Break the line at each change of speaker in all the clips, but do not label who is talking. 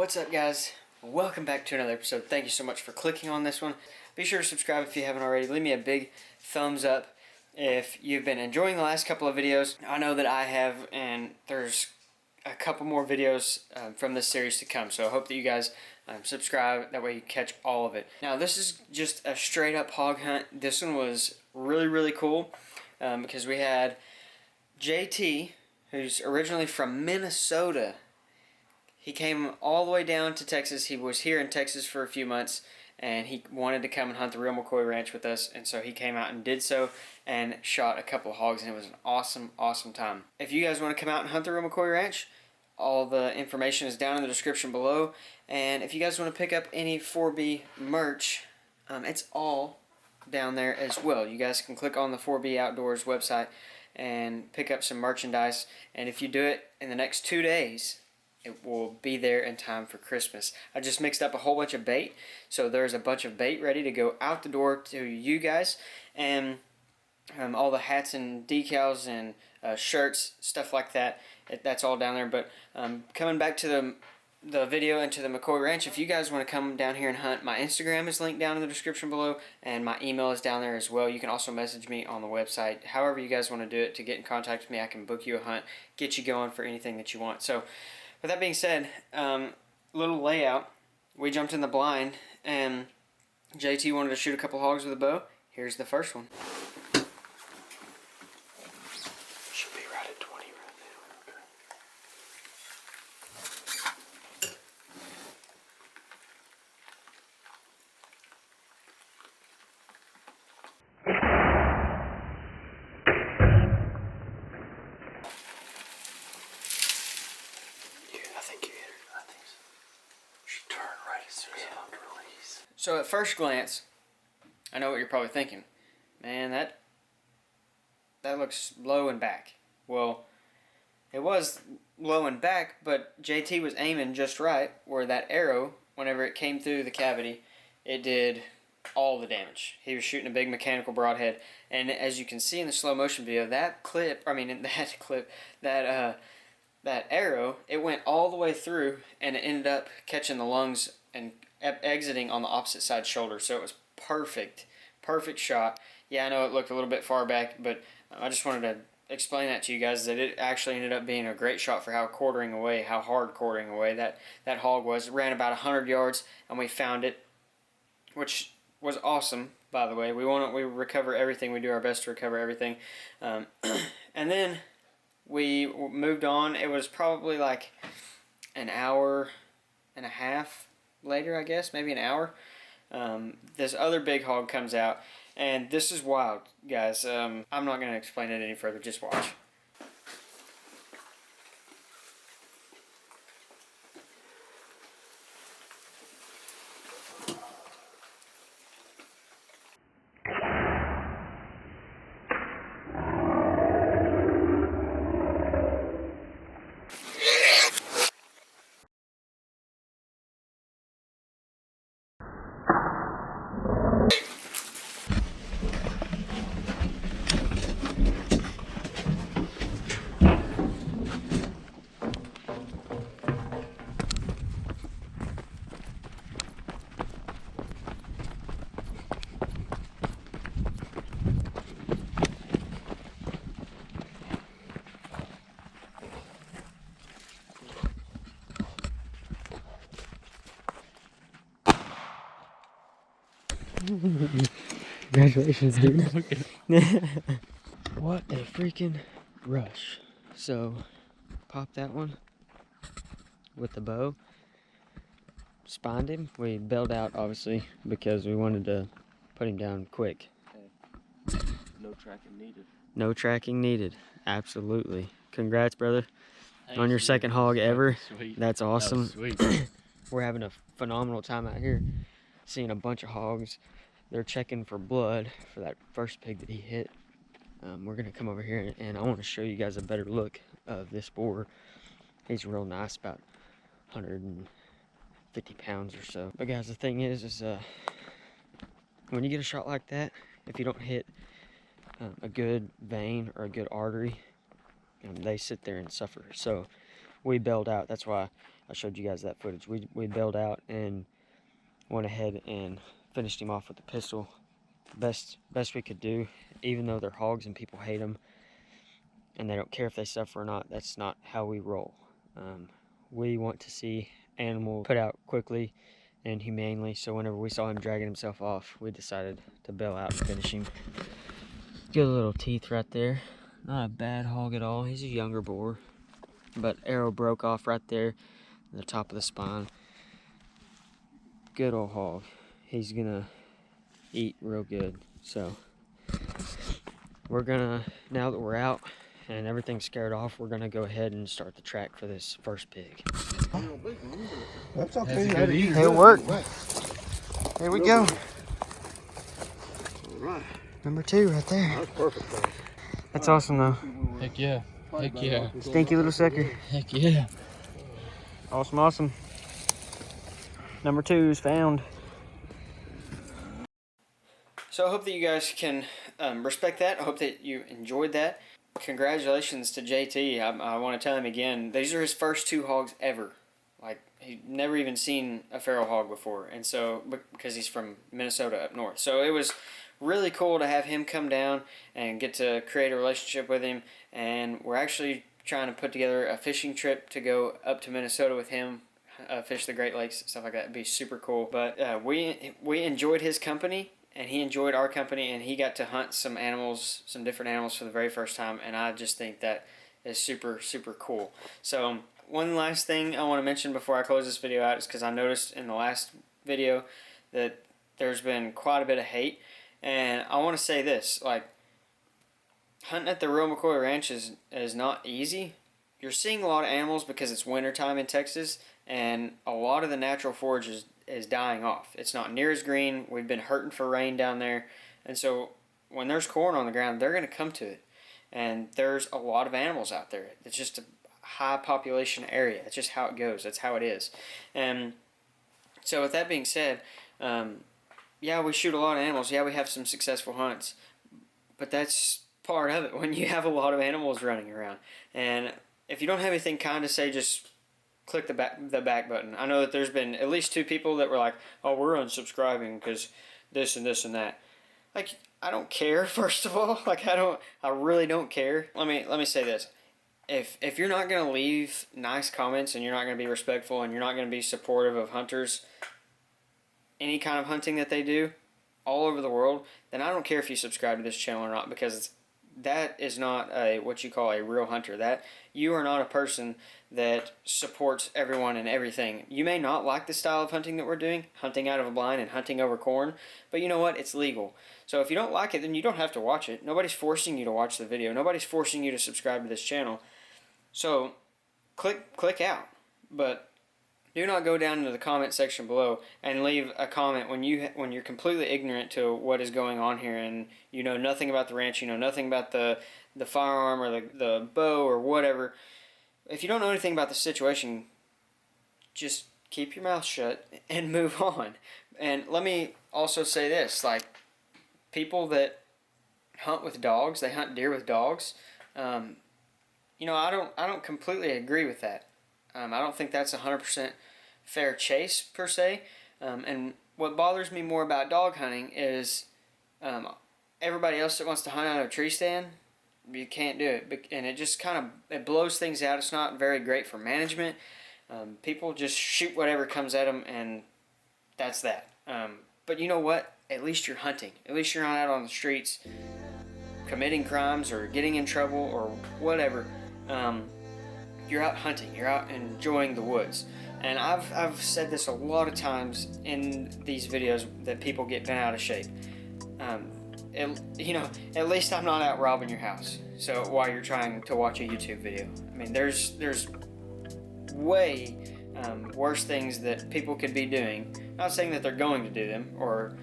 What's up, guys? Welcome back to another episode. Thank you so much for clicking on this one. Be sure to subscribe if you haven't already. Leave me a big thumbs up if you've been enjoying the last couple of videos. I know that I have, and there's a couple more videos from this series to come, so I hope that you guys subscribe. That way you catch all of it. Now, this is just a straight up hog hunt. This one was really cool because we had JT, who's originally from Minnesota. He came all the way down to Texas. He was here in Texas for a few months, and he wanted to come and hunt the real McCoy Ranch with us, and so he came out and did so and shot a couple of hogs, and it was an awesome time. If you guys want to come out and hunt the real McCoy Ranch, all the information is down in the description below, and if you guys want to pick up any 4B merch, it's all down there as well. You guys can click on the 4B Outdoors website and pick up some merchandise, and if you do it in the next 2 days, it will be there in time for Christmas. I just mixed up a whole bunch of bait, so there's a bunch of bait ready to go out the door to you guys, and all the hats and decals and shirts, stuff like that. That's all down there. But coming back to the video and to the McCoy Ranch, if you guys want to come down here and hunt, my Instagram is linked down in the description below, and my email is down there as well. You can also message me on the website. However you guys want to do it to get in contact with me, I can book you a hunt, get you going for anything that you want. So with that being said, little layout. We jumped in the blind, and JT wanted to shoot a couple hogs with a bow. Here's the first one. Should be right at 20 right now. So at first glance, I know what you're probably thinking. Man, that looks low and back. Well, it was low and back, but JT was aiming just right where that arrow, whenever it came through the cavity, it did all the damage. He was shooting a big mechanical broadhead, and as you can see in the slow motion video, that arrow, it went all the way through, and it ended up catching the lungs and exiting on the opposite side shoulder. So it was perfect shot. Yeah, I know it looked a little bit far back, but I just wanted to explain that to you guys, that it actually ended up being a great shot for how hard quartering away that hog was. It ran about 100 yards, and we found it, which was awesome, by the way. We recover everything. We do our best to recover everything. And then we moved on. It was probably like an hour and a half later, I guess, maybe an hour. This other big hog comes out, and this is wild, guys. I'm not going to explain it any further. Just watch. Congratulations, dude. What a freaking rush. So, pop that one with the bow. Spined him. We bailed out, obviously, because we wanted to put him down quick.
Okay. No tracking needed.
No tracking needed. Absolutely. Congrats, brother.
Thank
on your
you.
second hog ever.
Sweet.
That's awesome.
Sweet.
We're having a phenomenal time out here, seeing a bunch of hogs. They're checking for blood for that first pig that he hit. We're gonna come over here and I want to show you guys a better look of this boar. He's real nice, about 150 pounds or so. But guys, the thing is when you get a shot like that, if you don't hit a good vein or a good artery, they sit there and suffer. So we bailed out. That's why I showed you guys that footage. We bailed out and went ahead and finished him off with the pistol. Best we could do, even though they're hogs and people hate them and they don't care if they suffer or not. That's not how we roll. We want to see animals put out quickly and humanely, so whenever we saw him dragging himself off, we decided to bail out and finish him. Good little teeth right there. Not a bad hog at all. He's a younger boar, but arrow broke off right there at the top of the spine. Good old hog. He's gonna eat real good. So we're gonna, now that we're out and everything's scared off, we're gonna go ahead and start the track for this first pig.
That's okay.
It'll work. Here we go.
All right.
Number 2 right there.
That's perfect.
That's awesome though.
Heck yeah. Heck yeah.
Stinky little sucker.
Heck yeah.
Awesome. Number 2 is found. So I hope that you guys can respect that. I hope that you enjoyed that. Congratulations to JT. I want to tell him again, these are his first 2 hogs ever. Like, he'd never even seen a feral hog before, and so, because he's from Minnesota up north. So it was really cool to have him come down and get to create a relationship with him, and we're actually trying to put together a fishing trip to go up to Minnesota with him, fish the Great Lakes, stuff like that. It'd be super cool. But we enjoyed his company, and he enjoyed our company, and he got to hunt some animals, some different animals for the very first time, and I just think that is super, super cool. So one last thing I want to mention before I close this video out is because I noticed in the last video that there's been quite a bit of hate, and I want to say this, like, hunting at the real McCoy Ranch is not easy. You're seeing a lot of animals because it's wintertime in Texas, and a lot of the natural forage is dying off. It's not near as green. We've been hurting for rain down there, and so when there's corn on the ground, they're going to come to it, and there's a lot of animals out there. It's just a high population area. It's just how it goes. That's how it is. And so with that being said, yeah, we shoot a lot of animals. Yeah, we have some successful hunts, but that's part of it when you have a lot of animals running around. And if you don't have anything kind to say, just click the back button. I know that there's been at least 2 people that were like, oh, we're unsubscribing because this and this and that. Like, I don't care, first of all. Like, I really don't care. Let me say this. If you're not going to leave nice comments and you're not going to be respectful and you're not going to be supportive of hunters, any kind of hunting that they do all over the world, then I don't care if you subscribe to this channel or not, because that is not what you call a real hunter. That you are not a person that supports everyone and everything. You may not like the style of hunting that we're doing, hunting out of a blind and hunting over corn, but you know what? It's legal. So if you don't like it, then you don't have to watch it. Nobody's forcing you to watch the video. Nobody's forcing you to subscribe to this channel. So click out. But do not go down into the comment section below and leave a comment when you're completely ignorant to what is going on here, and you know nothing about the ranch, you know nothing about the firearm or the bow or whatever. If you don't know anything about the situation, just keep your mouth shut and move on. And let me also say this, like, people that hunt with dogs, they hunt deer with dogs, you know, I don't completely agree with that. I don't think that's 100% fair chase, per se. And what bothers me more about dog hunting is everybody else that wants to hunt out of a tree stand, you can't do it. And it just kind of, it blows things out. It's not very great for management. People just shoot whatever comes at them, and that's that. But you know what? At least you're hunting. At least you're not out on the streets committing crimes or getting in trouble or whatever. You're out hunting. You're out enjoying the woods. And I've said this a lot of times in these videos that people get bent out of shape. You know, at least I'm not out robbing your house. So while you're trying to watch a YouTube video, I mean, there's way worse things that people could be doing. Not saying that they're going to do them or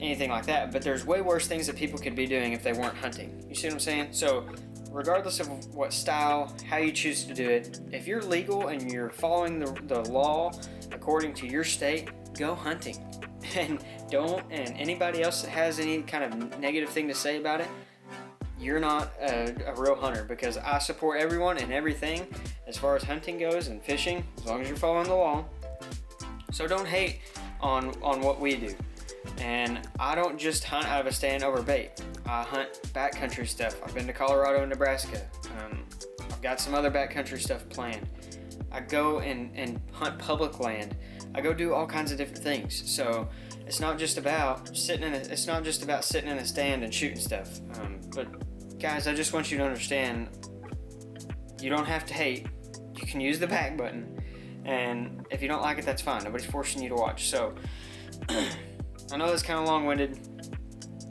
anything like that, but there's way worse things that people could be doing if they weren't hunting. You see what I'm saying? So regardless of what style, how you choose to do it, if you're legal and you're following the law according to your state, go hunting. And anybody else that has any kind of negative thing to say about it, you're not a real hunter, because I support everyone and everything as far as hunting goes and fishing, as long as you're following the law. So don't hate on what we do. And I don't just hunt out of a stand over bait. I hunt backcountry stuff. I've been to Colorado and Nebraska. I've got some other backcountry stuff planned. I go and hunt public land. I go do all kinds of different things. So it's not just about sitting in a stand and shooting stuff. But guys, I just want you to understand, you don't have to hate. You can use the back button, and if you don't like it, that's fine. Nobody's forcing you to watch. So I know that's kind of long-winded.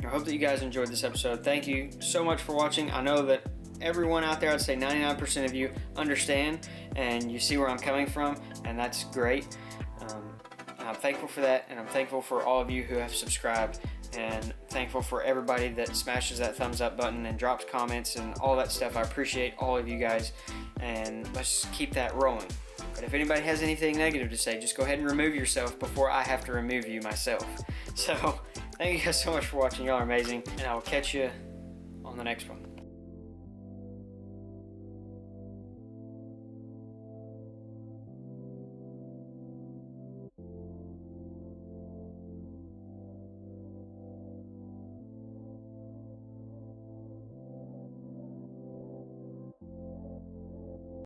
I hope that you guys enjoyed this episode. Thank you so much for watching. I know that everyone out there, I'd say 99% of you understand and you see where I'm coming from, and that's great. And I'm thankful for that, and I'm thankful for all of you who have subscribed, and thankful for everybody that smashes that thumbs up button and drops comments and all that stuff. I appreciate all of you guys, and let's keep that rolling. But if anybody has anything negative to say, just go ahead and remove yourself before I have to remove you myself. So thank you guys so much for watching. Y'all are amazing, and I will catch you on the next one.